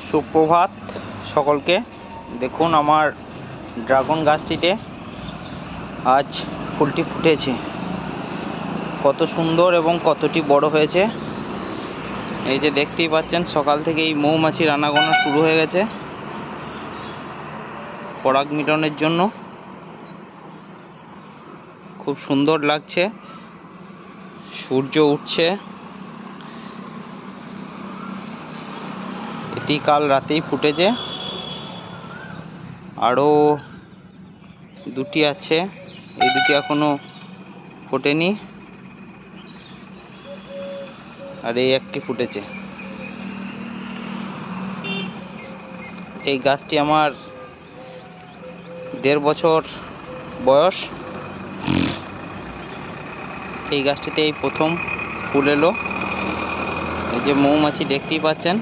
সুপ্রভাত সকলকে। দেখুন আমার ড্রাগন গাছটিতে আজ ফুলটি ফুটেছে, কত সুন্দর এবং কতটি বড় হয়েছে। এই যে দেখতেই পাচ্ছেন, সকাল থেকে এই মৌমাছির আনাগোনা শুরু হয়ে গেছে পরাগ মিলনের জন্য। খুব সুন্দর লাগছে, সূর্য উঠছে। এটি কাল রাতেই ফুটেছে, আরও দুটি আছে, এই দুটি এখনো ফোটেনি, আর এই একটি ফুটেছে। এই গাছটি আমার 1.5 বছর বয়স। এই গাছটিতে এই প্রথম ফুল এলো। এই যে মৌমাছি দেখতেই পাচ্ছেন।